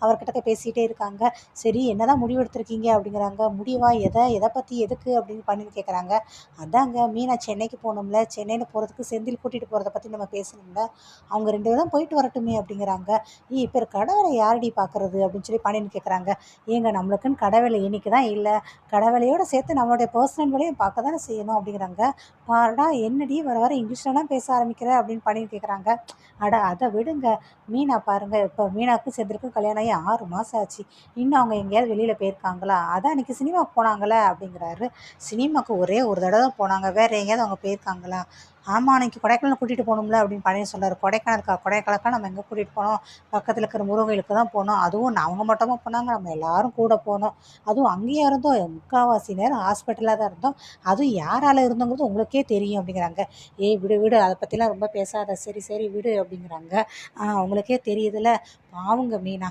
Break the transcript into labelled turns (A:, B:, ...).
A: அவர்கிட்ட பேசிகிட்டே இருக்காங்க. சரி என்னதான் முடிவு எடுத்திருக்கீங்க அப்படிங்கிறாங்க. முடிவா எதை பற்றி எதுக்கு அப்படின்னு பண்ணின்னு கேட்குறாங்க. அதாங்க மீனா சென்னைக்கு போகணும்ல, சென்னையில் போகிறதுக்கு செந்தில் கூட்டிகிட்டு போகிறத பற்றி நம்ம பேசணும்ல, அவங்க 2 பேரும் போயிட்டு வரட்டுமே அப்படிங்கிறாங்க. இப்போ கடை வேலை யாரடி பார்க்குறது அப்படின்னு சொல்லி பண்ணின்னு கேட்குறாங்க. ஏங்க நம்மளுக்குன்னு கடை வேலை இன்னைக்கு தான் இல்லை, கடை வேலையோடு சேர்த்து நம்மளுடைய பர்சனல் வேலையும் பார்க்க தானே செய்யணும் அப்படிங்கிறாங்க. பாடா என்னடி வர வர இங்கிலீஷ்லலாம் பேச ஆரம்பிக்கிற அப்படின்னு பண்ணின்னு கேட்குறாங்க. அட அதை விடுங்க, மீனா பாருங்க, இப்போ மீனாவுக்கும் செந்திலுக்கும் கல்யாணம் ஆகி 6 மாதம் ஆச்சு, இன்னும் அவங்க எங்கேயாவது வெளியில் போயிருக்காங்களா? அதான் அன்றைக்கி சினிமாவுக்கு போனாங்களே அப்படிங்கிறாரு. சினிமாவுக்கு ஒரே ஒரு தடவை தான் போனாங்க, வேறு எங்கேயாவது அவங்க போயிருக்காங்களா? ஆமாம், அன்றைக்கி கொடைக்கானல் கூட்டிகிட்டு போகணும்ல அப்படின்னு பழைய சொன்னார். கொடைக்கானலுக்கா நம்ம எங்கே கூட்டிகிட்டு போனோம், பக்கத்தில் இருக்கிற முருகனுக்கு தான் போனோம். அதுவும் அவங்க மட்டுமா போனாங்க, நம்ம எல்லோரும் கூட போனோம். அதுவும் அங்கேயே இருந்தோம், முக்கால்வாசி நேரம் ஹாஸ்பிட்டலாக தான் இருந்தோம். அதுவும் யாரால் இருந்தோங்கிறது உங்களுக்கே தெரியும் அப்படிங்கிறாங்க. ஏய் விடு விடு, அதை பற்றிலாம் ரொம்ப பேசாத, சரி சரி விடு அப்படிங்கிறாங்க. உங்களுக்கே தெரியுதுல்ல, பாவங்க மீனா.